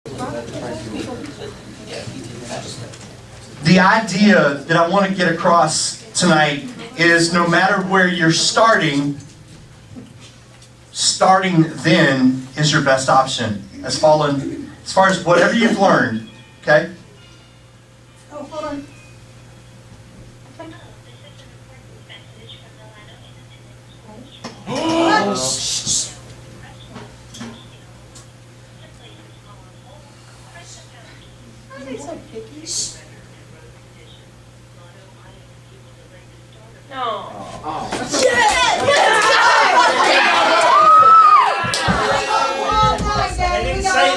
The idea that I want to get across tonight is no matter where you're starting then is your best option. As far as whatever you've learned, okay? Oh, hold on.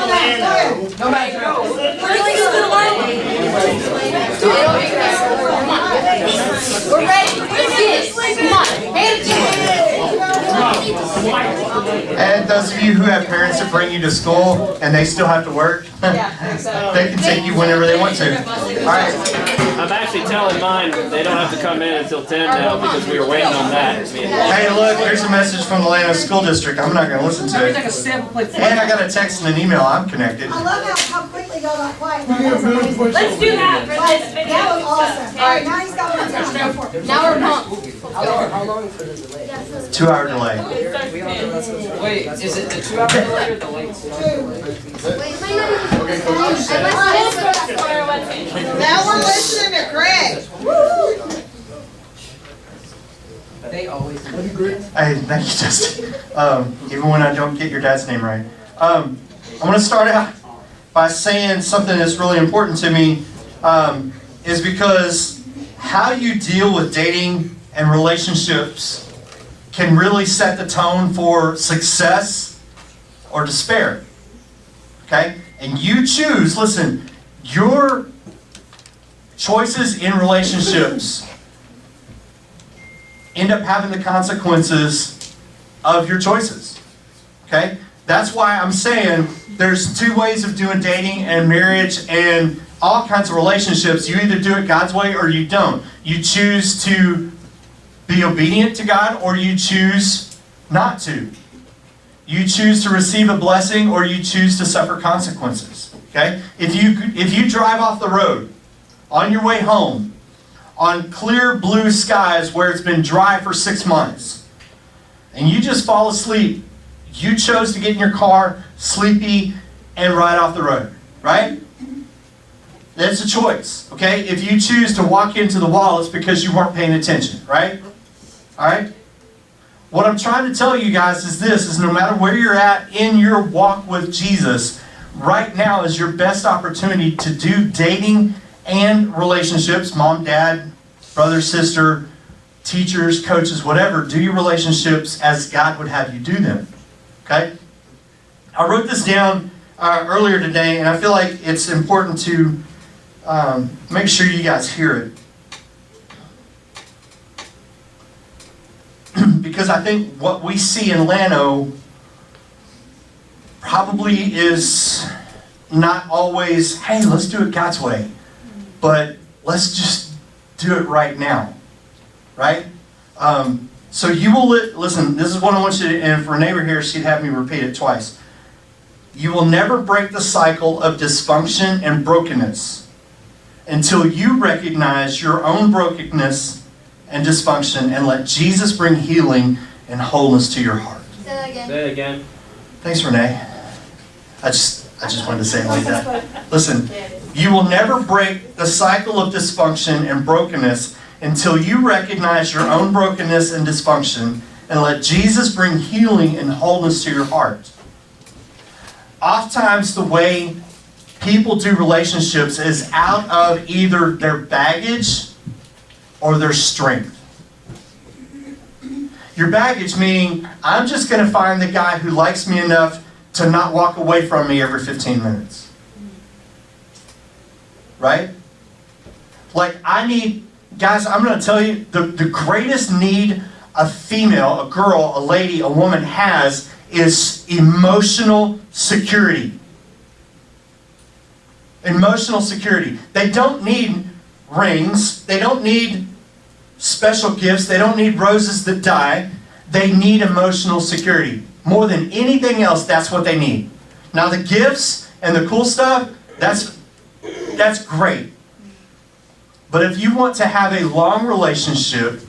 We're ready. Come on. And those of you who have parents that bring you to school and they still have to work, they can take you whenever they want to. All right. I'm actually telling mine they don't have to come in until 10 now because we were waiting on that. Hey, look, here's a message from the Atlanta School District. I'm not going to listen to it. And I got a text and an email. I'm connected. I love how quickly y'all got quiet. That was amazing. Let's do that for this video. That was awesome. All right, now he's got one down. Now we're pumped. How long for the delay? 2-hour delay. Wait, is it the 2-hour delay or the late? Now we're listening to Greg. They always. Hey, thank you, Justin. Even when I don't get your dad's name right. I'm going to start out by saying something that's really important to me, is because how you deal with dating and relationships can really set the tone for success or despair. Okay? And you choose, listen, your choices in relationships end up having the consequences of your choices. Okay? That's why I'm saying there's two ways of doing dating and marriage and all kinds of relationships. You either do it God's way or you don't. You choose to be obedient to God or you choose not to. You choose to receive a blessing or you choose to suffer consequences. Okay? If you drive off the road on your way home on clear blue skies where it's been dry for 6 months and you just fall asleep, you chose to get in your car sleepy and ride off the road, right? That's a choice, okay? If you choose to walk into the wall, it's because you weren't paying attention, right? All right? What I'm trying to tell you guys is this, is no matter where you're at in your walk with Jesus, right now is your best opportunity to do dating and relationships, mom, dad, brother, sister, teachers, coaches, whatever. Do your relationships as God would have you do them, okay? I wrote this down earlier today, and I feel like it's important to make sure you guys hear it. Because I think what we see in Llano probably is not always, hey, let's do it God's way. But let's just do it right now. Right? So you will, listen, this is what I want you to, and if Renee were here, she'd have me repeat it twice. You will never break the cycle of dysfunction and brokenness until you recognize your own brokenness and dysfunction and let Jesus bring healing and wholeness to your heart. Say that again. Say it again. Thanks, Renee. I just wanted to say it like that. Listen, you will never break the cycle of dysfunction and brokenness until you recognize your own brokenness and dysfunction and let Jesus bring healing and wholeness to your heart. Oftentimes, the way people do relationships is out of either their baggage or their strength. Your baggage meaning, I'm just going to find the guy who likes me enough to not walk away from me every 15 minutes. Right? Like, guys, I'm going to tell you, the greatest need a female, a girl, a lady, a woman has is emotional security. Emotional security. They don't need rings. They don't need special gifts. They don't need roses that die. They need emotional security. More than anything else, that's what they need. Now, the gifts and the cool stuff, that's great. But if you want to have a long relationship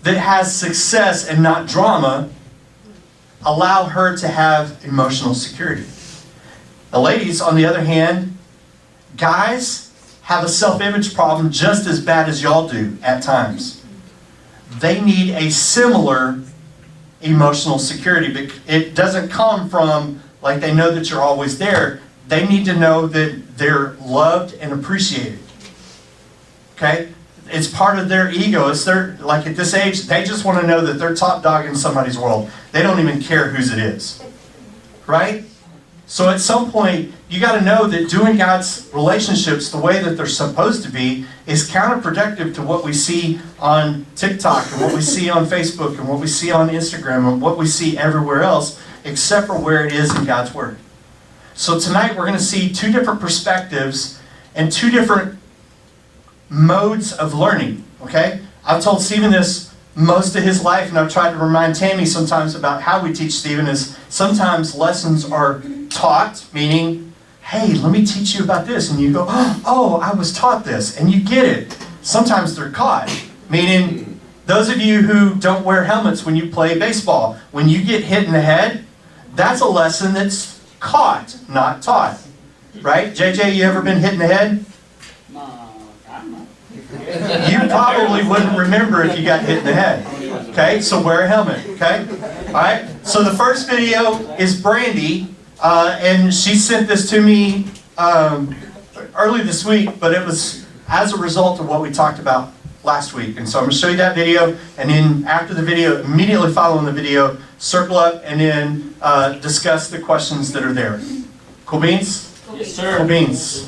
that has success and not drama, allow her to have emotional security. The ladies, on the other hand, guys have a self-image problem just as bad as y'all do at times. They need a similar emotional security, but it doesn't come from like they know that you're always there. They need to know that they're loved and appreciated. Okay? It's part of their ego. It's their, like at this age, they just want to know that they're top dog in somebody's world. They don't even care whose it is. Right? So at some point, you got to know that doing God's relationships the way that they're supposed to be is counterproductive to what we see on TikTok and what we see on Facebook and what we see on Instagram and what we see everywhere else, except for where it is in God's Word. So tonight we're going to see two different perspectives and two different modes of learning, okay? I've told Stephen this most of his life, and I've tried to remind Tammy sometimes about how we teach Stephen is sometimes lessons are taught, meaning, hey, let me teach you about this, and you go, oh, I was taught this, and you get it. Sometimes they're caught, meaning those of you who don't wear helmets when you play baseball, when you get hit in the head, that's a lesson that's caught, not taught, right? JJ, you ever been hit in the head? You probably wouldn't remember if you got hit in the head. Okay, so wear a helmet. Okay, all right. So the first video is Brandy, and she sent this to me early this week, but it was as a result of what we talked about last week. And so I'm going to show you that video, and then after the video, immediately following the video, circle up and then discuss the questions that are there. Cool beans? Yes, sir. Cool beans.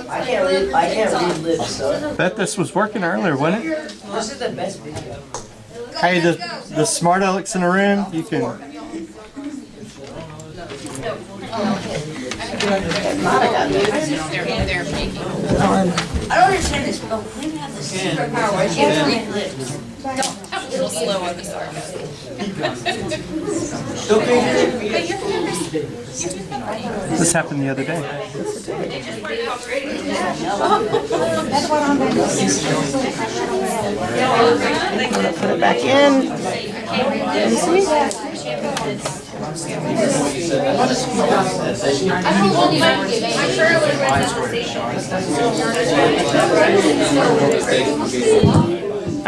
I can't read lips, so Bet this was working earlier, wasn't it? this is the best video. Hey, the smart Alex in the room, you can. I don't understand this, but when you have the superpower, why can't you read lips? It'll slow on the sarcasm. This happened the other day. Put it back in. And see?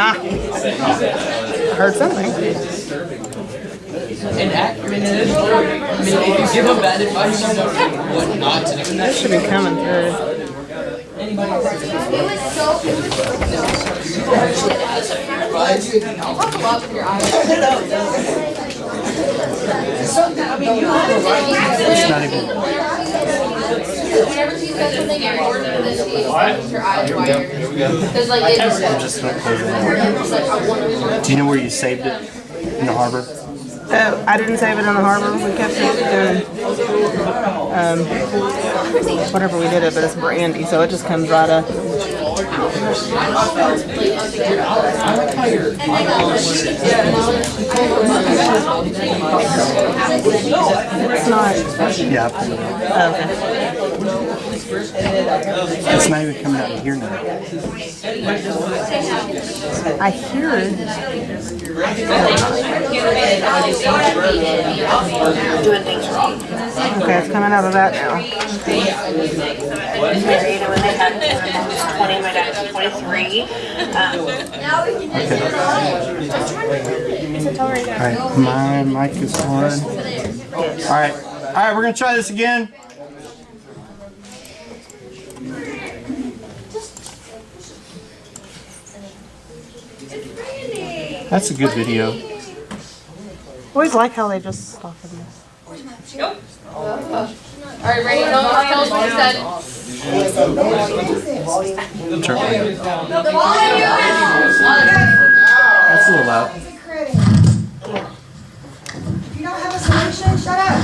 Ah, heard something. And accurate. I mean, if you give them bad advice, you know what not to do. That should be coming through. It's not even. Whenever she says something important to this, her eyes wire. Because like it's Just don't close it. Do you know where you saved it? In the harbor? I didn't save it in the harbor. We kept it in whatever we did it, but it's brandy, so it just comes right up. It's not. Yeah. Okay. It's not even coming out of here now. I hear it. doing things wrong. Okay, it's coming out of that now. When they had 20, my dad's 23. Alright, my mic is on. Alright, we're gonna try this again. That's a good video. Always like how they just stop in this. Alright, ready? No, tell us what you said. Turn it on. That's a little loud. It's a credit. If you don't have a solution, shut up.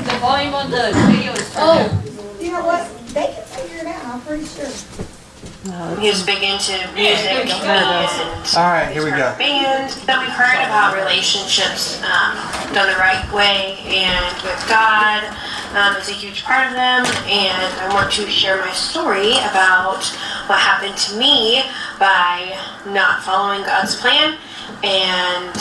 The volume on the video is turned down. You know what? They can figure it out, I'm pretty sure. He was big into music and All right, here we go. band. So we've heard about relationships done the right way and with God is a huge part of them. And I want to share my story about what happened to me by not following God's plan and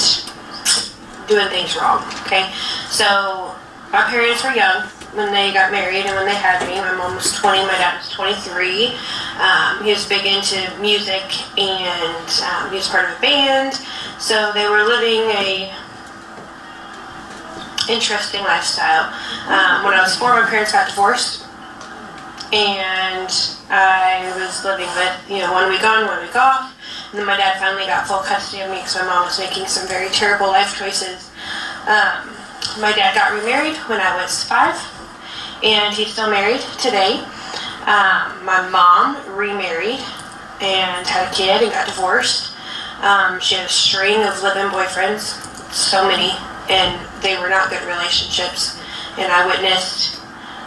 doing things wrong. Okay, so my parents were young when they got married and when they had me. My mom was 20, my dad was 23. He was big into music and he was part of a band. So they were living a interesting lifestyle. When I was 4, my parents got divorced. And I was living with, 1 week on, 1 week off. And then my dad finally got full custody of me because my mom was making some very terrible life choices. My dad got remarried when I was 5. And he's still married today. My mom remarried and had a kid and got divorced. She had a string of live-in boyfriends, so many, and they were not good relationships. And I witnessed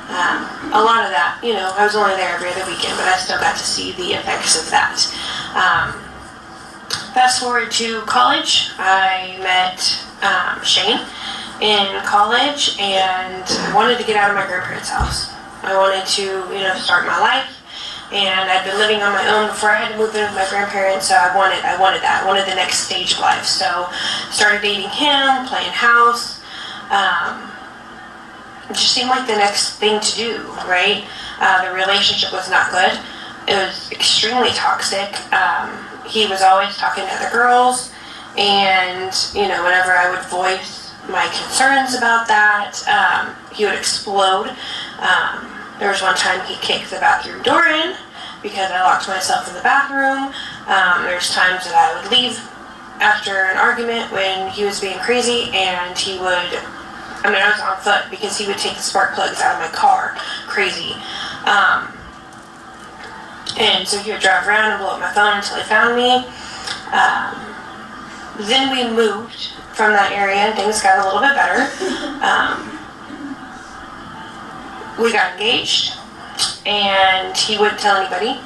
a lot of that. I was only there every other weekend, but I still got to see the effects of that. Fast forward to college, I met Shane in college, and I wanted to get out of my grandparents' house. I wanted to, start my life, and I'd been living on my own before I had to move in with my grandparents, so I wanted that. I wanted the next stage of life. So started dating him, playing house. It just seemed like the next thing to do, right? The relationship was not good. It was extremely toxic. He was always talking to other girls, and, whenever I would voice my concerns about that, he would explode. There was one time he kicked the bathroom door in because I locked myself in the bathroom. There's times that I would leave after an argument when he was being crazy, and he would, I was on foot because he would take the spark plugs out of my car, crazy. And so he would drive around and blow up my phone until he found me. Then we moved from that area and things got a little bit better. We got engaged, and he wouldn't tell anybody.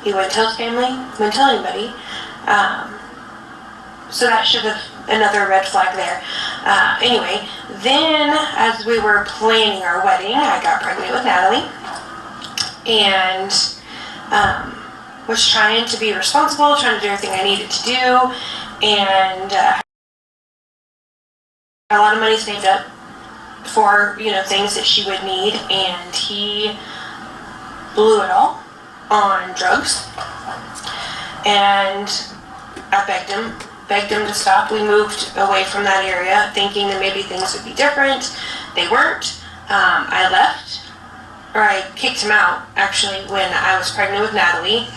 He wouldn't tell his family, wouldn't tell anybody. So that should have another red flag there. Anyway, then as we were planning our wedding, I got pregnant with Natalie, and was trying to be responsible, trying to do everything I needed to do, and had a lot of money saved up for, things that she would need, and he blew it all on drugs. And I begged him to stop. We moved away from that area thinking that maybe things would be different. They weren't. I left, or I kicked him out, actually, when I was pregnant with Natalie.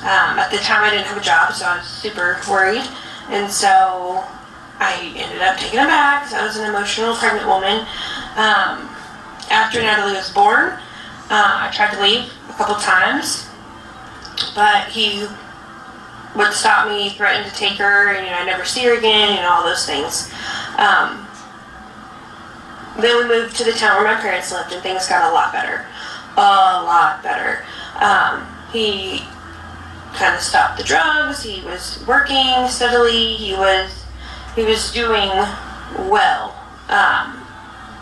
At the time I didn't have a job, so I was super worried, and so I ended up taking him back because I was an emotional pregnant woman. After Natalie was born, I tried to leave a couple times, but he would stop me, threaten to take her, and I'd never see her again, all those things. Then we moved to the town where my parents lived, and things got a lot better. A lot better. He kind of stopped the drugs. He was working steadily. He was doing well.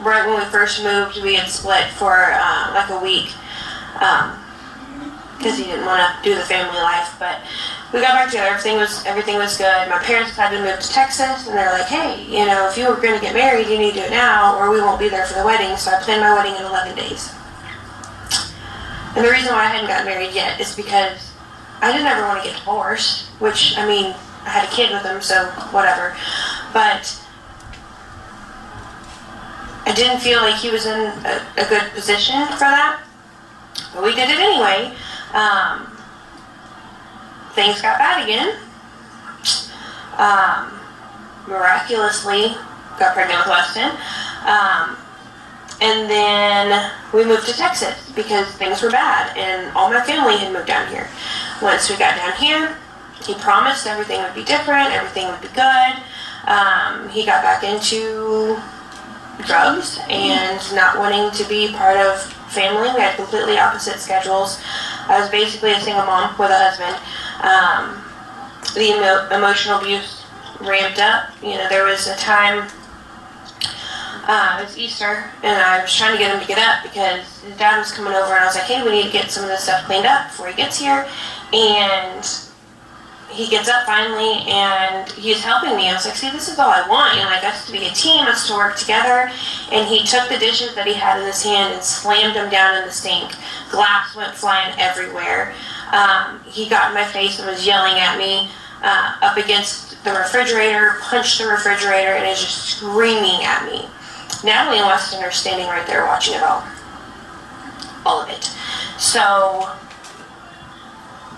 Right when we first moved, we had split for like a week because he didn't want to do the family life. But we got back together. Everything was good. My parents decided to move to Texas, and they're like, hey, if you were going to get married, you need to do it now, or we won't be there for the wedding. So I planned my wedding in 11 days. And the reason why I hadn't gotten married yet is because I didn't ever want to get divorced, which, I had a kid with him, so whatever. But I didn't feel like he was in a good position for that. But we did it anyway. Things got bad again. Miraculously got pregnant with Weston. And then we moved to Texas because things were bad and all my family had moved down here. Once we got down here, He promised everything would be different, everything would be good. He got back into drugs and not wanting to be part of family. We had completely opposite schedules. I was basically a single mom with a husband. The emotional abuse ramped up. You know, there was a time, it was Easter, and I was trying to get him to get up because his dad was coming over, and I was like, hey, we need to get some of this stuff cleaned up before he gets here. And he gets up finally, and he's helping me. I was like, see, this is all I want, you know, like us to be a team, us to work together. And he took the dishes that he had in his hand and slammed them down in the sink. Glass went flying everywhere. He got in my face and was yelling at me up against the refrigerator, punched the refrigerator, and is just screaming at me. Natalie and Weston are standing right there watching it all of it. So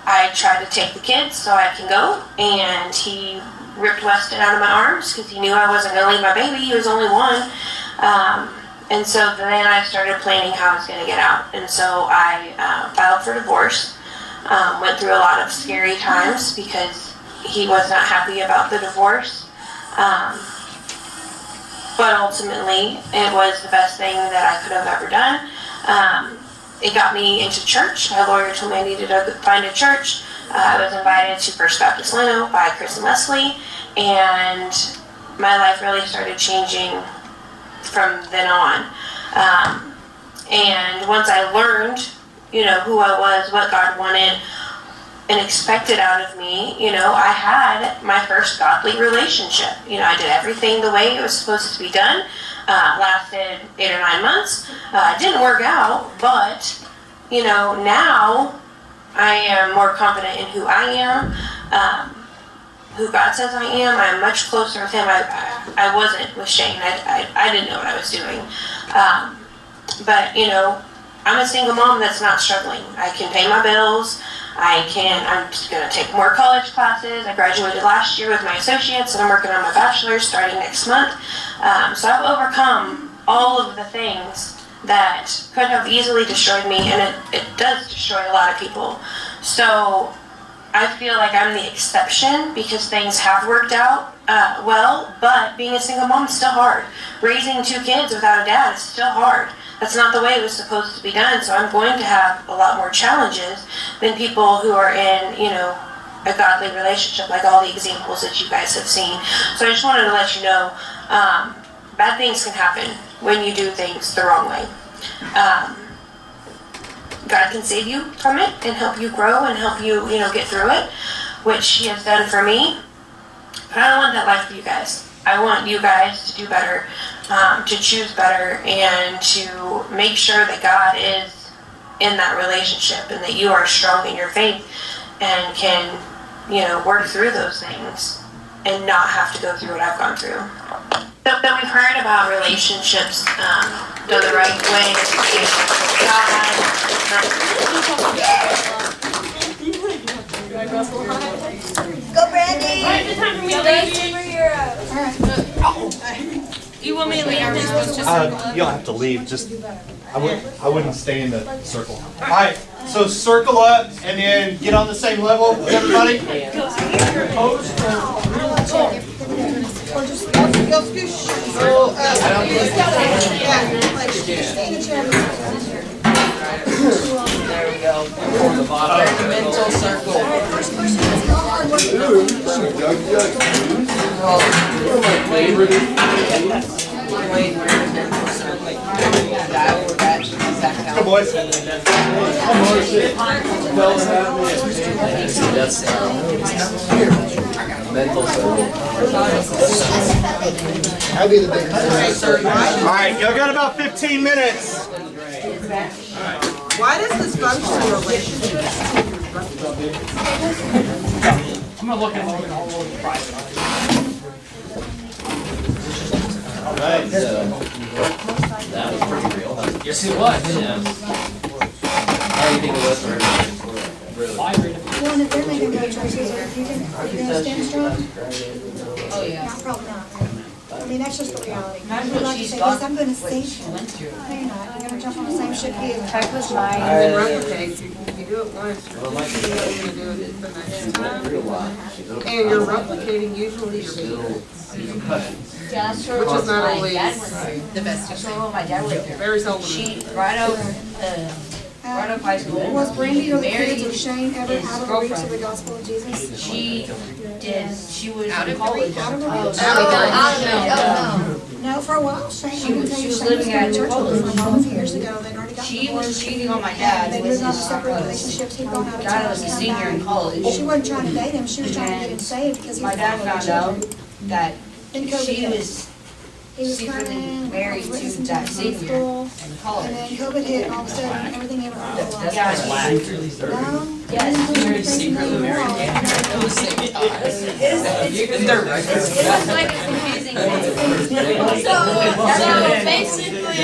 I tried to take the kids so I can go, and he ripped Weston out of my arms because he knew I wasn't going to leave my baby. He was only one. And so then I started planning how I was going to get out. And so I filed for divorce, went through a lot of scary times because he was not happy about the divorce. But ultimately, it was the best thing that I could have ever done. It got me into church. My lawyer told me I needed to find a church. I was invited to First Baptist Leno by Chris and Leslie, and my life really started changing from then on. And once I learned, you know, who I was, what God wanted and expected out of me, you know, I had my first godly relationship. You know, I did everything the way it was supposed to be done. Lasted 8 or 9 months. Didn't work out, but, you know, now I am more confident in who I am, who God says I am. I'm much closer with him. I wasn't with Shane. I didn't know what I was doing. But, you know, I'm a single mom that's not struggling. I can pay my bills. I'm just going to take more college classes. I graduated last year with my associates, and I'm working on my bachelor's starting next month. So I've overcome all of the things that could have easily destroyed me, and it does destroy a lot of people. So I feel like I'm the exception because things have worked out well, but being a single mom is still hard. Raising 2 kids without a dad is still hard. That's not the way it was supposed to be done, so I'm going to have a lot more challenges than people who are in, you know, a godly relationship, like all the examples that you guys have seen. So I just wanted to let you know, bad things can happen when you do things the wrong way. God can save you from it and help you grow and help you, you know, get through it, which he has done for me. But I don't want that life for you guys. I want you guys to do better, to choose better, and to make sure that God is in that relationship and that you are strong in your faith and can, you know, work through those things and not have to go through what I've gone through. So we've heard about relationships done the right way. Go, Brandy! Right, the time for me to leave. You want me to leave? You'll have to leave. Just I wouldn't stay in the circle. All right. So circle up and then get on the same level with everybody. There we go. The mental circle. Go boys. Mental circle. All right. Y'all got about 15 minutes. Why does this functional relationship? I'm gonna look at all the private. All right. That was pretty real. Huh? Yes, it was. Yeah. How do you think it was for her? Really? Well, if they're making bad choices, are you gonna stand strong? Oh, yeah. No, probably not. I mean, that's just the reality. Imagine You'd what like to she's say, gone, yes, I'm gonna what sink. she went through. No, you're not. You're gonna jump on the same ship he is. Check with mine and then replicate. If you do it once, you're gonna do it the next time. And you're replicating usually your parents. Yeah, that's true. Which is not My always dad went through. the best. So when my dad went through. Very seldom. She, right out of high school. Was Brandy or the married kids or Shane ever his out of the reach of girlfriend. the gospel of Jesus? She was in college. Out of the reach? Oh, No, for a while, Shane, She I can was- tell she you, was Shane was living going at to church with college. my mom a few years ago. They'd already gotten She was divorced. cheating on my dad. They moved on to separate relationships. He'd gone out of Dad town. was a come senior in back. college. She wasn't trying to date him. She was trying to get him saved because he was My dad following found out children. that Then COVID she hit. was He was secretly coming, married to listening that him senior in school, in and college. then COVID hit, and all of a sudden, everything ever That's collapsed. why No? Yes, Very secretly married. At the same time. They're right. It's like a confusing thing. So basically,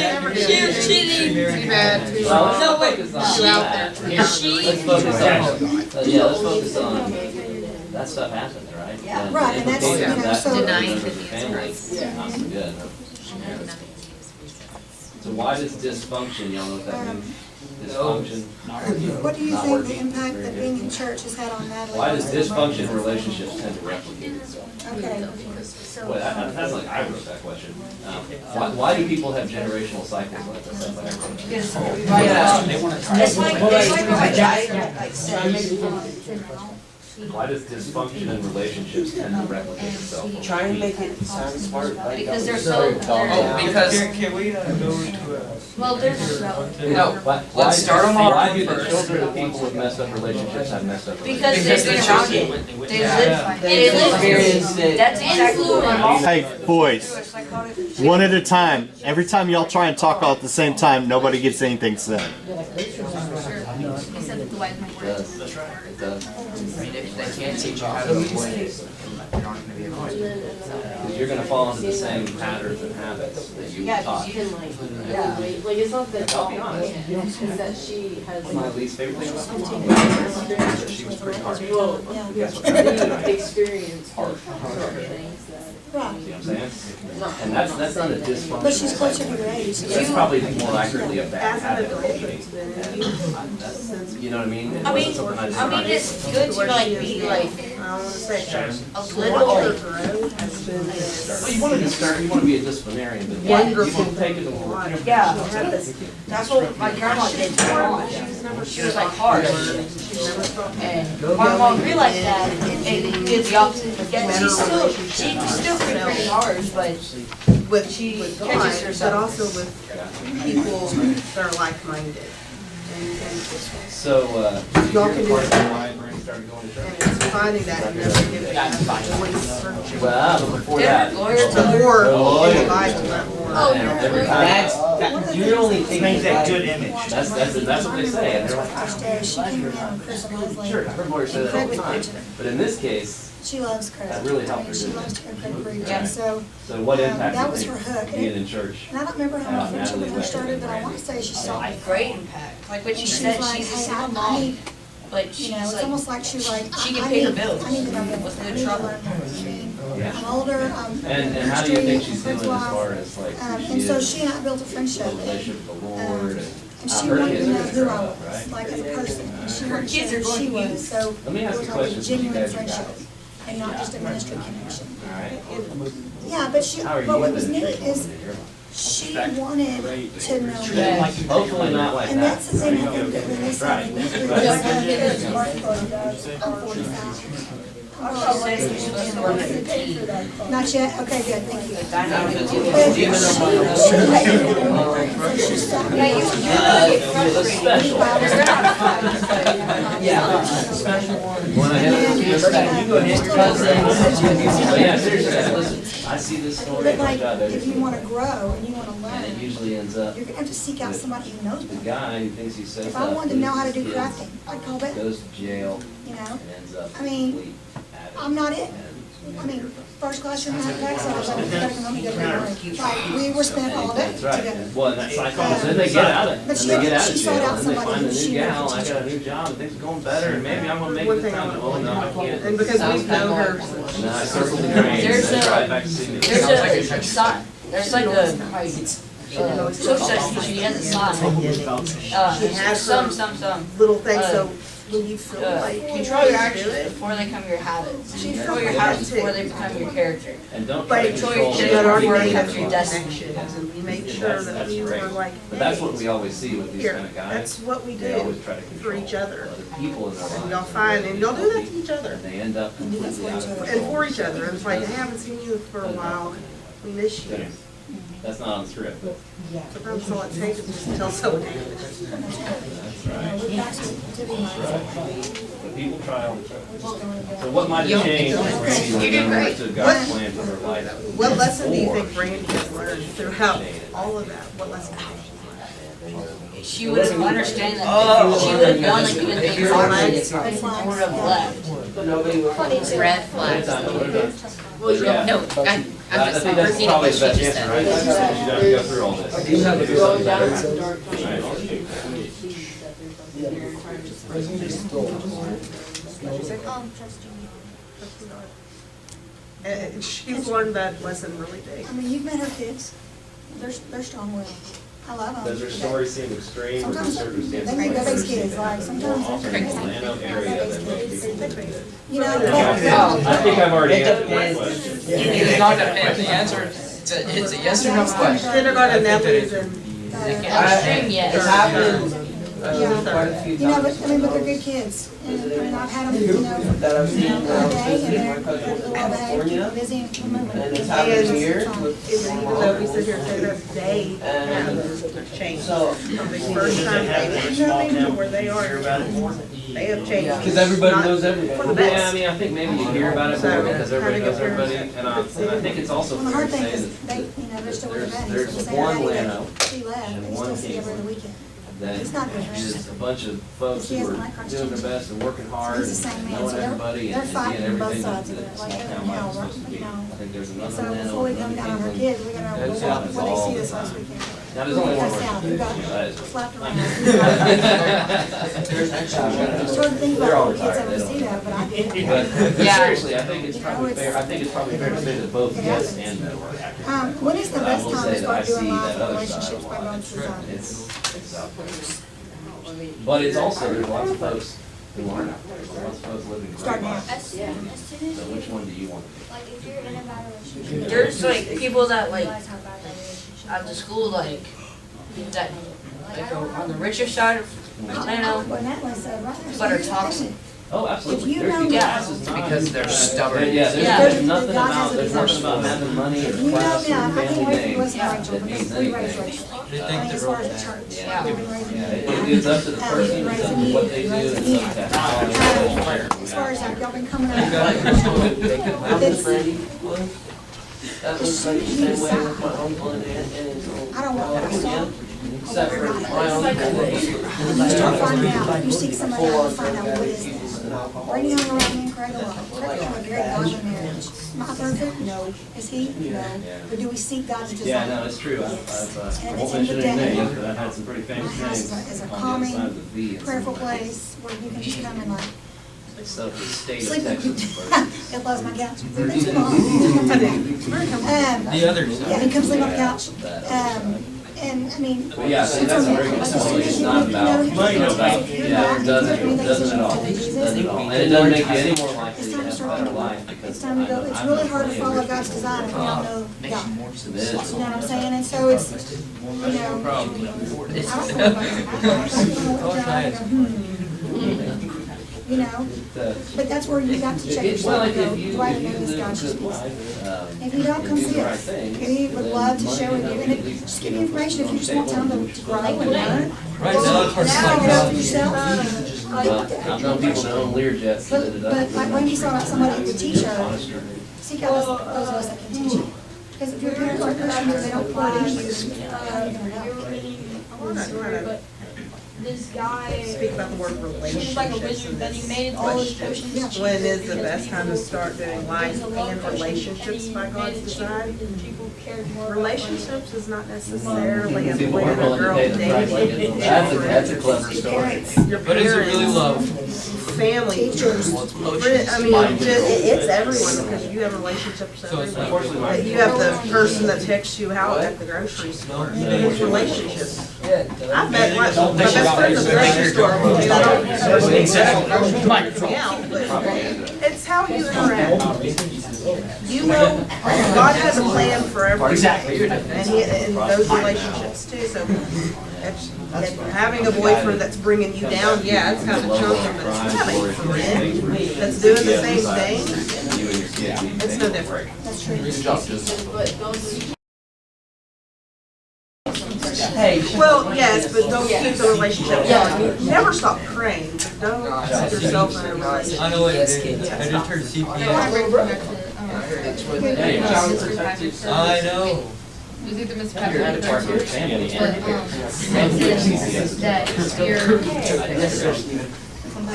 she was cheating. Too bad, too Well, No, wait, you out there. she, let's focus on, yeah, let's focus on, that stuff happens, right? Yeah. Right, and that's, you implications of know, that so. members of the family, not so good. So why does dysfunction, y'all know what that means? Dysfunction? What do you Not think working. the impact that being in church has had on Natalie? Why does dysfunction in relationships tend to replicate itself? Okay, Well, that's like, I wrote that question. Why do people have generational cycles like this? Because it's like what my dad like said. Why does dysfunction in relationships tend to replicate itself? Try and make it sound smart, like. Because they're so. because. Can we go to a? Well, there's no. Why Let's start them off Why do the first. children of people with messed up relationships have messed up Because relationships? they've been around it. They live. They They live. experienced it. That's exactly what my mom. Hey, boys, one at a time. Every time y'all try and talk all at the same time, nobody gets anything said. It does. It does. They can't teach you how to avoid it. Because you're gonna fall into the same patterns and habits that you were Yeah, taught. because you can like. Like, it's not that I'll be honest. it's that she has My least favorite thing about my mom is that she was pretty hard. well, Guess what kind of the experience hard. of certain things that. right. See what I'm saying? And that's not a dysfunction. But she's closer to your age. That's probably more accurately a bad As an habit of adult, eating. it's been And you know what I mean? It I wasn't mean, something I I decided. mean, it's good to like be like I don't wanna say it. a Watch her little. grow has been Well, you want to discern, you want to be a disciplinarian, but you can take it a little. Yeah, that's what my grandma did to my mom. She was like harsh. And my mom realized that and did the opposite. Yeah, she's still pretty harsh, but with, she with catches God, herself. but also with people that are like-minded. And So, Y'all can do part it. of why Brandon started going to church? it's finding that and never giving that voice. Well, but before that. The more Oh, in the yeah. Bible, that more. Every time. That, you only think Makes that that good image. That's what they say, and they're like, First day, she came in and Chris and I was like, sure, I've heard lawyers say that all the time. But in this case, she loves Chris. That really helped her, She didn't it? loves to hear Craig preach. Yeah. So, so what impact that do was you her hook. think being in church? and I don't remember how my friendship with her started, but I want to say she saw me. Great impact. Like what And she she said, was like, she's a hey, single I mom, need, but you she's know, it's like, almost like she was like, she can I pay her need- bills I need to know with this. no I need to trouble. learn more. I mean, Yeah. I'm older, And how do you think she's doing as far as like who and she so is, she and I built a friendship. the relationship with the Lord, And how she her wanted kids to know are who I growing up, was, right? like as a person, and she wanted to Kids know are who she going to was, so Let me ask it was you like a questions that you genuine guys have friendship, got. and not just a ministry connection. Alright? Yeah, but she, How are you but what in was the neat church is in your life? she wanted to know me. Hopefully not like And that. that's the thing I think that when we said, we just I'm 45. Not yet? Okay, good, thank you. When I have you go ahead, but yeah, seriously, listen, I see this story But in my like, job every if you day, wanna grow and you wanna and it learn, usually ends up, you're gonna have to seek out somebody who knows the better. guy who thinks he's so If tough, I wanted to know how to do loses his crafting, I'd call kids, that, goes to jail, you know? and ends up I mean, complete addict. I'm not it. And I mean, first class you're not tax hours, I'm gonna come home and get a break. Like, we were spent all day That's right. together. Well, and that cycle, then they get out of, But then she- they get out of she sought jail, out and they somebody find a who she new gal, wanted I to got a new job, and things are going better, and maybe I'm gonna make One this thing time, I- oh, no, I can't. And because we've known her And since. then I circle the drain, and There's then a- drive back to Sydney. There's a sign, there's like a, social studies teacher, he has a sign. Some. Little things, so when you feel like. Control your you actions do it, before they become your habits. She Control your felt habits that before too. they become your character. And don't But try to control control. your she the had already Before it made becomes those your destiny. connections, and we made Yeah, sure that that's we were great. like, But that's hey, what we always see with these here, kind of guys. that's what we They always do try to for control each other. other people in their lives. And y'all find, and y'all do that to each other. And they end up completely out of And control. for each other, and it's like, I haven't seen you for a while, we miss you. That's not on the script, but Sometimes all it takes is just to tell someone, hey, that's right. We're back to the But people try all the time. So what might have changed is Brandy understood God's plan for her life. what lesson do you think before Brandy has learned throughout all of that? What lesson do you think she's learned? She would have understand that, she would have known like even things on would have left. Nobody would. Red flags. Yeah. No, I think that's repeating probably what the she best just answer, said. right? You don't have to go through all this. You have to Do go something down. better. Right. Trust you. And she's learned that lesson really big. I mean, you've met her kids. They're strong-willed. I love them. Does her story seem extreme or Sometimes the circumstances? they make Debbie's kids, like, sometimes Often in the Orlando area that most people. you know, I think I've already answered my question. It's not depends, the answer, it's a yes or no question. Kindergarten, Nelly's, and Extreme, yes. It's happened, quite a few you know, times. but they're good kids. And I mean, I've had them, you know, That I've seen when I was all day, visiting my and cousin in they're California. busy and moving. And it's happened here with even though we sit here and say that they have changed. So, From the first time they didn't know me to where they are, they have changed. because everybody Not knows For the everybody. Yeah, I best. mean, I think maybe you hear about it more because everybody knows everybody, and I think it's also Well, the fair hard to thing say is, that they, you know, they're still with their There's daddies. So they one say, Lano she left, and they one still see every other Kingsland. weekend. that It's not good. is a bunch of folks He who doesn't are like Christ doing their Jesus. best and working hard He's the and same man, knowing so they're- everybody they're and fighting seeing on both everything sides of that it, small like, town you know, life is supposed to be. you know. I think there's another So Lano before we and come another down on our Kingsland. kids, we gotta, That's what how it's they all see the this time. last weekend. Now, there's only one That's word. out. You got That is. slapped around. There's It's hard to think They're all about when kids retired, ever they see don't that, but I did. But Yeah. seriously, I think it's probably fair, I think it's probably fair to say that both yes and no are accurate. When is the But I best will time say to that I start doing see live that other relationships side by a lot. going to design? It's out there. But it's also, there's lots of folks who aren't out there. There's lots of folks living great Start now. lives. As soon So as which one do you want to be? like if you're in a bad relationship. There's like people that like realize how bad that relationship at the school like that like are on the richer side of I don't know, Well, that was, right there. So but are here's the thing. toxic. Oh, absolutely. If you There's know people, now- this is not. Because they're stubborn. Yeah, Yeah. there's nothing God about, has a there's nothing design. about having money or If you know class or now, I can't family wait for name you to listen to Rachel that means because we raised anything. Rachel. I mean, as far as the church. Yeah. We've been raising Yeah, you. it's up to the person, it's up to what they do, and it's up to how they As far as y'all been coming They up. could It's- Brandy would. That was like the same way with my uncle and his old. I don't want that to stop. Except for my uncle. You start finding out, you seek somebody out, you find out what is this. Brady hung around me and Craig a lot. Craig had a very godly marriage. Am I perfect? No. Is he? No. But do we seek God's design? Yeah, no, it's true. Yes. I And won't it's in mention the any day. names, but I've had some pretty My famous house names is a on the other calming, side of the V. and some prayerful of the names. place where you can just come and like So the state of sleep. Texas. first. It loves my couch. Thanks, Mom. The others. Yeah, he comes sleep on the couch. And I mean. But yeah, see, that's a very good point. It's not about, it's not about, yeah, it doesn't at all. It doesn't at all. And it doesn't make you any more likely It's to time to have a start. better life It's because time to go. It's really hard to follow God's design if you don't know God. It is. You know what I'm saying? And so it's, you know, I don't know about it. I don't know what job, you know, but that's where you got to check It's well, yourself like and if go, you, do I if even you know this live God a she's good life, If you don't, come and see do the right us. things, We would then love to money share with you, will and lead just to give you information if you just want time to grow and learn. Right now, it's hard to Now, like get out God. for yourself. But I've known people that own Learjets that ended up. But like when you saw somebody who could teach her, seek out those of us that can teach you. Because if your parents aren't Christians, they don't pour it into you, how are you gonna know? this guy, Speak about the word he was relationships. like a wizard, that he made all his potions. When is the best time to start doing life and relationships by God's design? People cared more. Relationships is not necessarily a See, boy we're and a willing to girl pay the price like dating. this. That's a clever story. Your But is it really parents, love? family, Teachers. I mean, it's everyone, because you have relationships So it's everywhere. not. You have the person that texts you out at the grocery store. It's relationships. I've met my best friend at the grocery store. I mean, I don't ever me out, but it's how you interact. You know, God has a plan for everything. Exactly. And those relationships too, so if having a boyfriend that's bringing you down, yeah, it's kind of chunky, but if you have a friend that's doing the same thing, it's no different. That's true. Well, yes, but don't keep the relationship going. Never stop praying, but don't put yourself in a relationship. I know what it is. I just heard CPS. I know. It was either Mr. You're Pepper at the park with family but, and that you're, something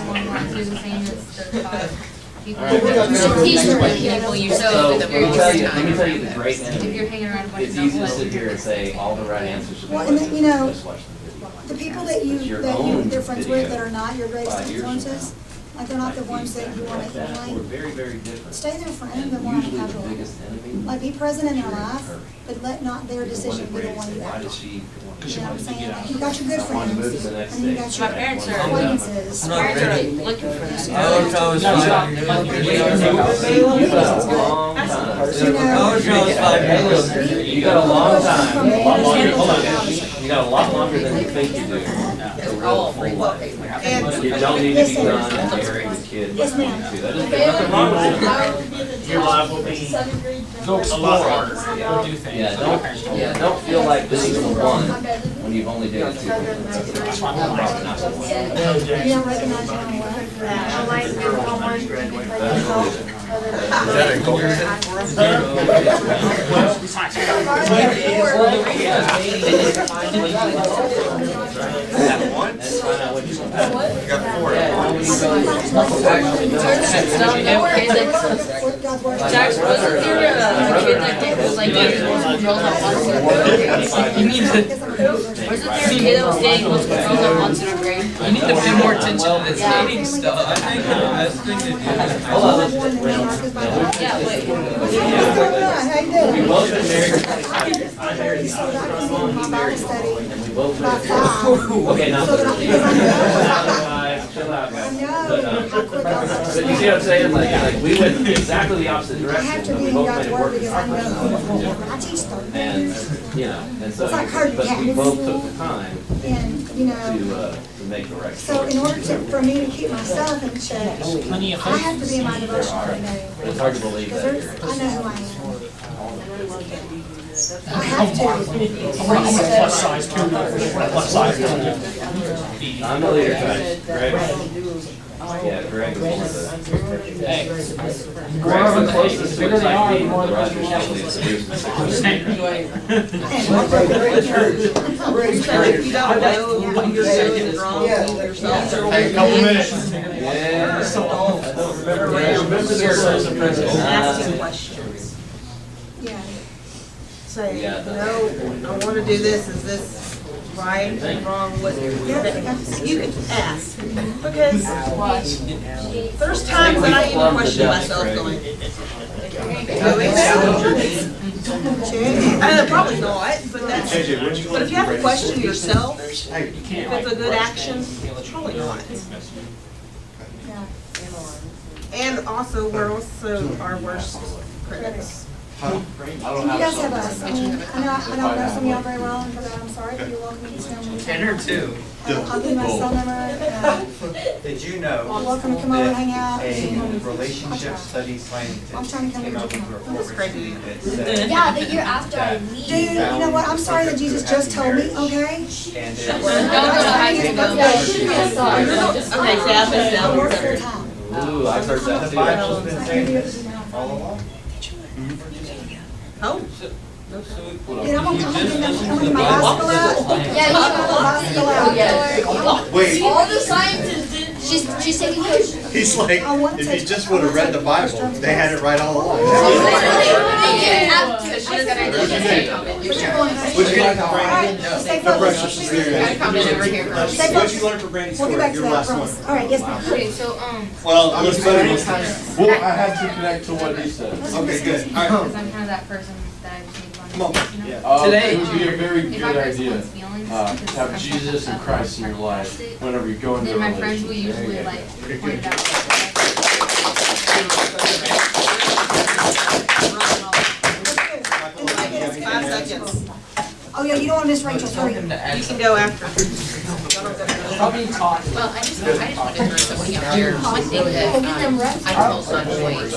along the lines, he was saying it's the people, teach the people you so show let that me tell you the great if enemy. you're hanging around a bunch It's of easy to people. sit here and say all the right answers should be. Well, and then, you know, Just watch the video. The people that you're friends with that are not your greatest influences, like they're not the ones that you want to We're emulate, very, very different. stay their friend, but more on a Usually the casual level. biggest enemy. Like, be present in their life, but let not their decision be the one you Why act did on. she? You know what I'm saying? Like, you got your good I wanted to move friends, to the next and you stage. got My parents your are- acquaintances. I'm not Parents are ready. looking for this. I wish I was 5 years old. You got a long time. I wish I was 5 years old. You got a long time. From the A lot longer. example Hold of on. ours. You got a lot longer than you think you do. To live a full life. And You don't need to be done and married with kids. Yes, ma'am. That is, there's nothing wrong with it. Your life will be a lot harder. Yeah, don't feel like this is the one when you've only dated 2 people. You don't recognize your own That's find out what you Jax, wasn't there a kid that was like dating multiple girls at once in her grade? You need to, Wasn't there a kid that was dating multiple girls at once in her grade? you need to pay more attention to this dating stuff. I think the best thing to do is. Yeah, wait. How you doing? We both been married. So that was in my Bible study. And we both About lived. 5. Okay, now. So that I can Chill out, I guys. know. But I quit all that. but you see what I'm saying? Like we went exactly the opposite I have direction. to but be we in both God's made it word work. because I know I teach 30 And, minutes you know, and so, It's like herding but we cats. both took the time and, you know, to make the right so choice. in order for me to keep myself in check, I have to be in my devotion every day. It's hard to believe Because that there's, you're. I know who I am. I have to. Plus size too. Plus size too. I'm the leader, guys. Greg. Yeah, Greg is one of the. Hey. Greg's the closest to a type B. Roger Shelley is the if you don't know what you're doing is wrong, yourself. Hey, a couple minutes. Yeah. Asking questions. Yeah. Say, no, I want to do this, is this right, wrong, what, you can ask. Because there's times that I even question myself going, and probably not, but that's, but if you have to question yourself, if it's a good action, probably not. Yeah. And also, we're also our worst critics. You guys have us. I mean, I don't know some of y'all very well, but I'm sorry if you're welcome to film me. 10 or 2. I'll give my cell number. Did you You're know welcome to come over and hang out. a relationship study scientist I'm trying to come came out here. with a report recently that said, Yeah, the year after I leave. Dude, you know what? I'm sorry that Jesus just told me, okay? and Don't go to high school. Okay, so I missed I work out. full time. Ooh, I've heard that the too. Bible's been I can saying do this it now. all along. Oh, Then I'm gonna come and get my bicycle out. Yeah, you Bicycle out. Wait, All the scientists did. she's taking pictures. he's like, if you just would have read the Bible, they had it right all along. But you're going to. What'd you get? Alright, stay No focused. pressure. Stay What'd focused. you learn from Brandy's We'll story? get back to Your that, last promise. one. Alright, yes, ma'am. Okay, so Well, I'm gonna Well, I had to connect to what he said. Okay, good. All right. because I'm kind of that person that I just need fun. Come on. You know? Today, it would be a very If good I hurt idea someone's feelings, to because have I'm Jesus and such a Christ in your life narcissist, whenever you go into a then my friends will relationship. usually like point it out. It's 5 seconds. Oh, yeah, you don't want to miss Rachel's hurry. You can go after. Probably talk. Well, I just wanted to throw something out there. One thing that I told my boys.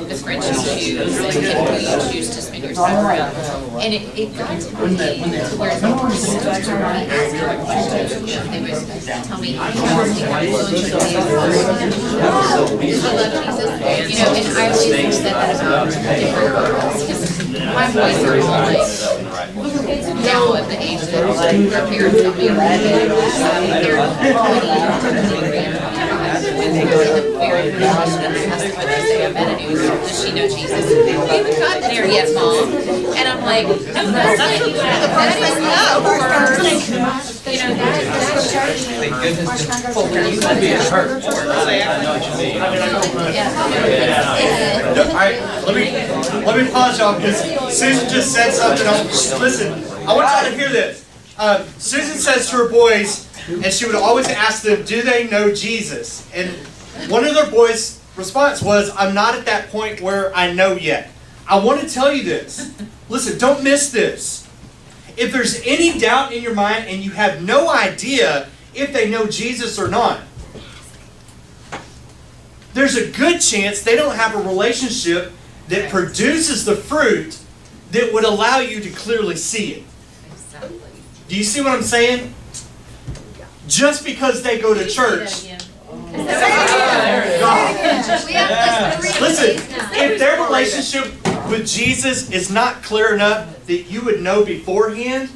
The friendships you choose and who you choose to spend your time around. And it got to me to where the person was trying to ask me questions. They would tell me how influential Jesus. I love Jesus. You know, and I always said that about different girls. Because my boys are all like, now at the age that their parents help me read it. And the very first question that I asked them when they say I met anyone, does she know Jesus? We haven't gotten there yet, Mom. And I'm like, no, that's not you. That is no. You know, All right, let me pause y'all because Susan just said something. Listen, I want y'all to hear this. Susan says to her boys, and she would always ask them, do they know Jesus? And one of their boys' response was, I'm not at that point where I know yet. I want to tell you this. Listen, don't miss this. If there's any doubt in your mind and you have no idea if they know Jesus or not, there's a good chance they don't have a relationship that produces the fruit that would allow you to clearly see it. Do you see what I'm saying? Just because they go to church. Listen, if their relationship with Jesus is not clear enough that you would know beforehand,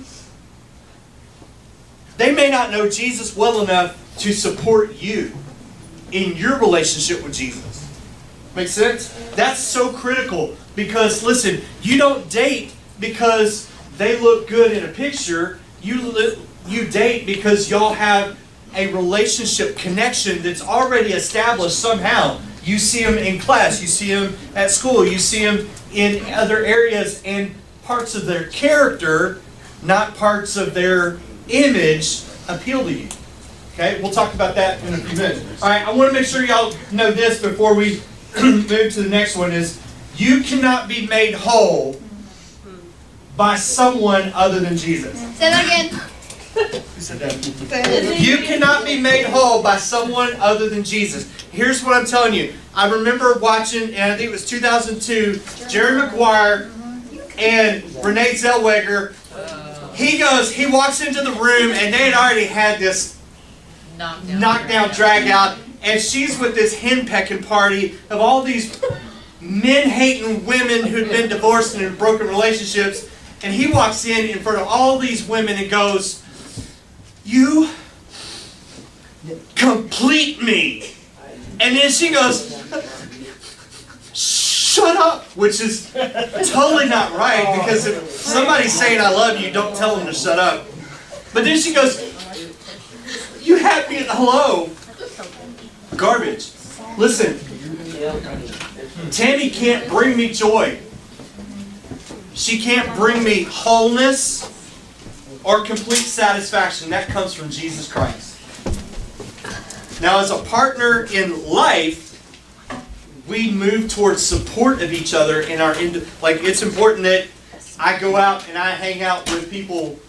they may not know Jesus well enough to support you in your relationship with Jesus. Make sense? That's so critical because, listen, you don't date because they look good in a picture. You date because y'all have a relationship connection that's already established somehow. You see them in class, you see them at school, you see them in other areas, and parts of their character, not parts of their image, appeal to you. Okay, we'll talk about that in a few minutes. All right, I want to make sure y'all know this before we move to the next one is, you cannot be made whole by someone other than Jesus. Say that again. Who said that? You cannot be made whole by someone other than Jesus. Here's what I'm telling you. I remember watching, and I think it was 2002, Jerry Maguire and Renee Zellweger. He walks into the room, and they had already had this knockdown, drag out, and she's with this henpecking party of all these men-hating women who'd been divorced and in broken relationships, and he walks in front of all these women and goes, "You complete me." And then she goes, "Shut up," which is totally not right, because if somebody's saying I love you, don't tell them to shut up. But then she goes, "You had me at hello." Garbage. Listen, Tammy can't bring me joy. She can't bring me wholeness or complete satisfaction. That comes from Jesus Christ. Now, as a partner in life, we move towards support of each other in our it's important that I go out and I hang out with people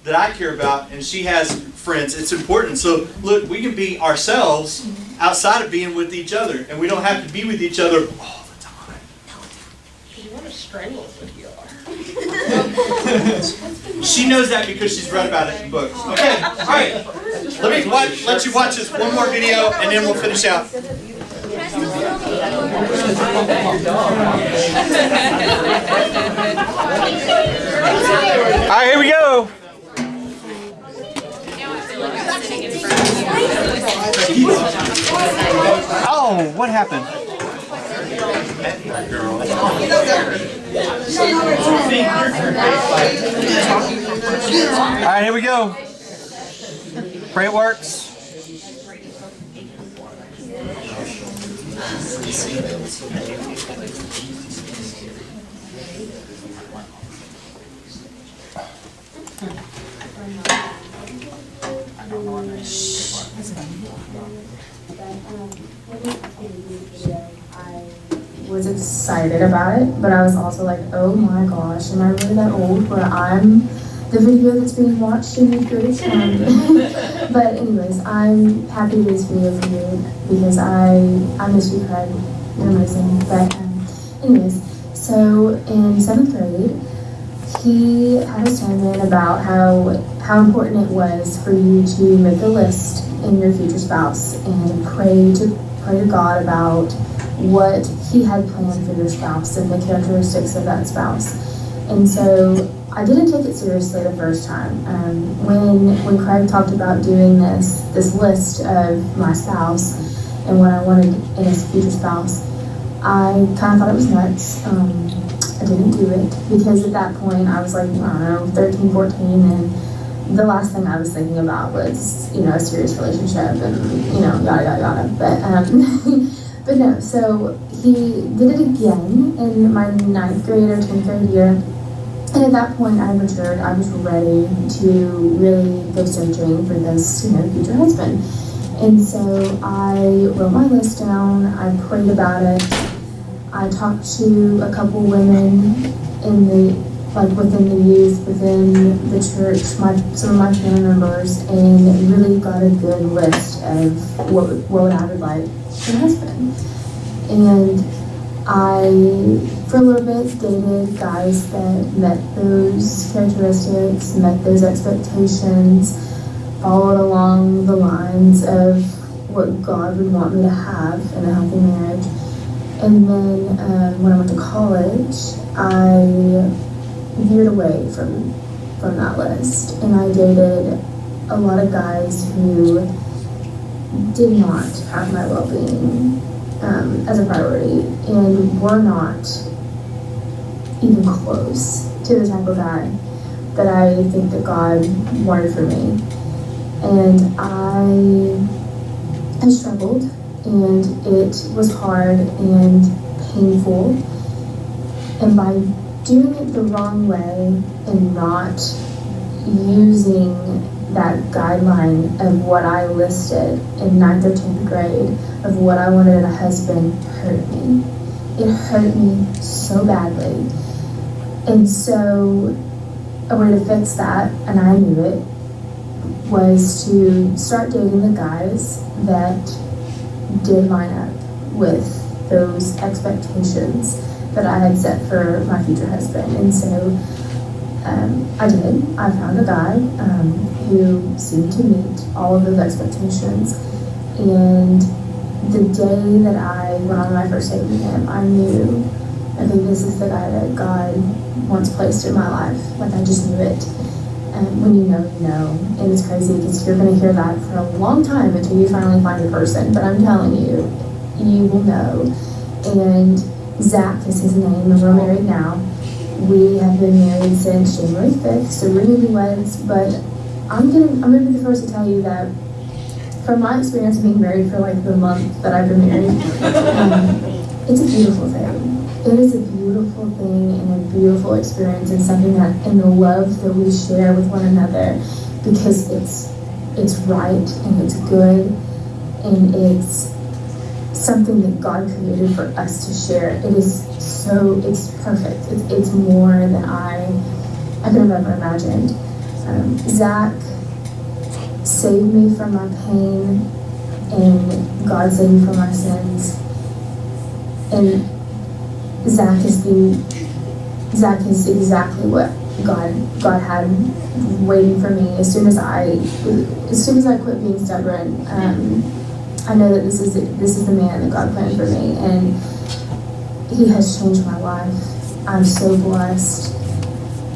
that I care about, and she has friends. It's important. So look, we can be ourselves outside of being with each other, and we don't have to be with each other all the time. What a strangle what you are. She knows that because she's read about it in books. Okay, all right. Let you watch this one more video, and then we'll finish out. All right, here we go. Oh, what happened? All right, here we go. Pray it works. I was excited about it, but I was also like, oh my gosh, am I really that old where I'm the video that's being watched in the greatest time? But anyways, I'm happy to do this video for you because I miss you, Craig. You're amazing. But anyways, so in 7th grade, he had a sermon about how important it was for you to make a list in your future spouse and pray to God about what he had planned for your spouse and the characteristics of that spouse. And so I didn't take it seriously the first time. When Craig talked about doing this list of my spouse and what I wanted in his future spouse, I kind of thought it was nuts. I didn't do it because at that point I was like, I don't know, 13, 14, and the last thing I was thinking about was, a serious relationship and, yada, yada, yada. But no, so he did it again in my 9th grade or 10th grade year. And at that point I matured. I was ready to really go searching for this, future husband. And so I wrote my list down, I prayed about it. I talked to a couple women within the youth, within the church, some of my family members, and really got a good list of what I would like in a husband. And I, for a little bit, dated guys that met those characteristics, met those expectations, followed along the lines of what God would want me to have in a healthy marriage. And then when I went to college, I veered away from that list, and I dated a lot of guys who did not have my well-being as a priority and were not even close to the type of guy that I think that God wanted for me. And I struggled, and it was hard and painful, and by doing it the wrong way and not using that guideline of what I listed in 9th or 10th grade of what I wanted in a husband hurt me. It hurt me so badly. And so a way to fix that, and I knew it, was to start dating the guys that did line up with those expectations that I had set for my future husband. And so I did. I found a guy who seemed to meet all of those expectations. And the day that I went on my first date with him, I knew, okay, this is the guy that God once placed in my life. Like, I just knew it. And when you know, you know. And it's crazy because you're going to hear that for a long time until you finally find the person. But I'm telling you, you will know. And Zach is his name, and we're married now. We have been married since January 5th, so we're newlyweds. But I'm gonna be the first to tell you that from my experience of being married for like the month that I've been married, it's a beautiful thing. It is a beautiful thing and a beautiful experience, and something that, and the love that we share with one another, because it's right and it's good and it's something that God created for us to share. It's perfect. It's more than I could have ever imagined. Zach saved me from my pain, and God saved me from my sins. And Zach is exactly what God had waiting for me as soon as I quit being stubborn. I know that this is the man that God planned for me, and he has changed my life. I'm so blessed.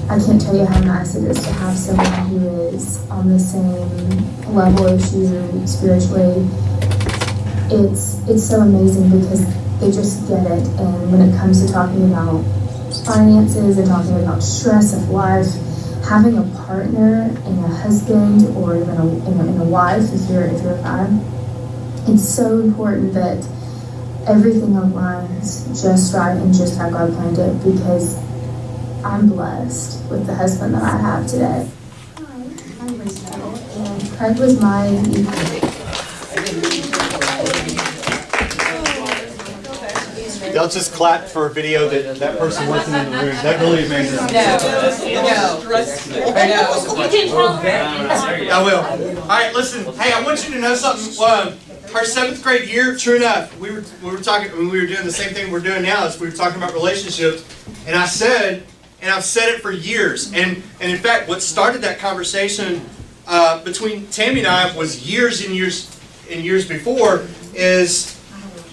I can't tell you how nice it is to have someone who is on the same level as you spiritually. It's so amazing because they just get it, and when it comes to talking about finances and talking about stress of life, having a partner and a husband, or even a wife if you're a guy, it's so important that everything aligns just right and just how God planned it, because I'm blessed with the husband that I have today. Hi, I'm Rachel, and Craig was my Y'all just clapped for a video that person wasn't in the room. That really amazes me. I will. All right, listen. Hey, I want you to know something. Our 7th grade year, true enough, we were talking. We were doing the same thing we're doing now. Is we were talking about relationships, and I said, and I've said it for years. And in fact, what started that conversation between Tammy and I was years and years before. Is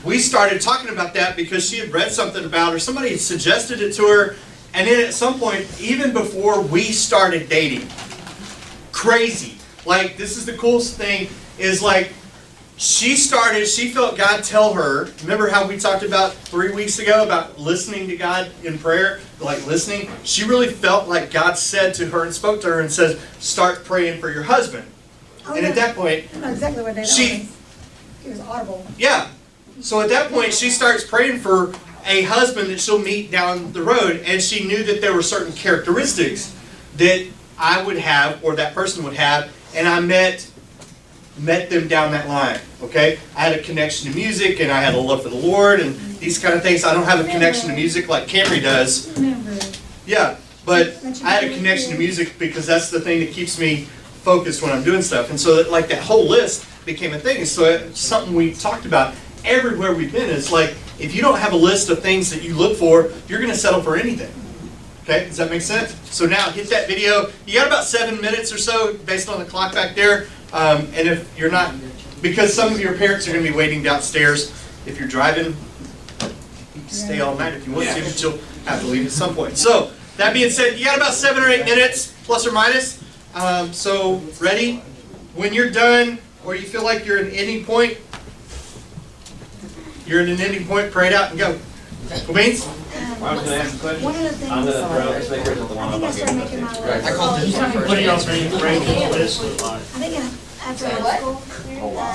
we started talking about that because she had read something about, or somebody had suggested it to her, and then at some point, even before we started dating, crazy. Like, this is the coolest thing, is like, she felt God tell her, remember how we talked about 3 weeks ago about listening to God in prayer, like listening? She really felt like God said to her and spoke to her and said, start praying for your husband. And at that point, I know exactly what they was. It was audible. Yeah. So at that point, she starts praying for a husband that she'll meet down the road, and she knew that there were certain characteristics that I would have, or that person would have, and I met them down that line, okay? I had a connection to music, and I had a love for the Lord, and these kind of things. I don't have a connection to music like Camry does. Yeah, but I had a connection to music because that's the thing that keeps me focused when I'm doing stuff. And so like that whole list became a thing. So it's something we talked about everywhere we've been. It's like, if you don't have a list of things that you look for, you're going to settle for anything. Okay, does that make sense? So now hit that video. You got about 7 minutes or so based on the clock back there. And if you're not, because some of your parents are going to be waiting downstairs. If you're driving, you can stay all night if you want to, but you'll have to leave at some point. So that being said, you got about 7 or 8 minutes, plus or minus. So ready? When you're done, or you feel like you're at an ending point, pray it out and go. Cool beans? I was going to ask a question. One of the things, I'm going to throw this maker at the I one think I started making my list. I called this one first. I think after high school.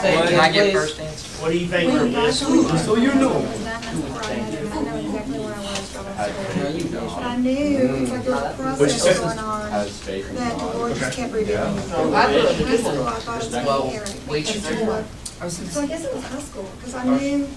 Can I get first answer? What do you think When are God best? told me, so you know. That's where I met him. I know exactly where I was from. But I knew, it's like there was a process going on that the Lord just kept revealing. In high school, I thought it was going to be Eric. Wait, So I guess it was high school, because I knew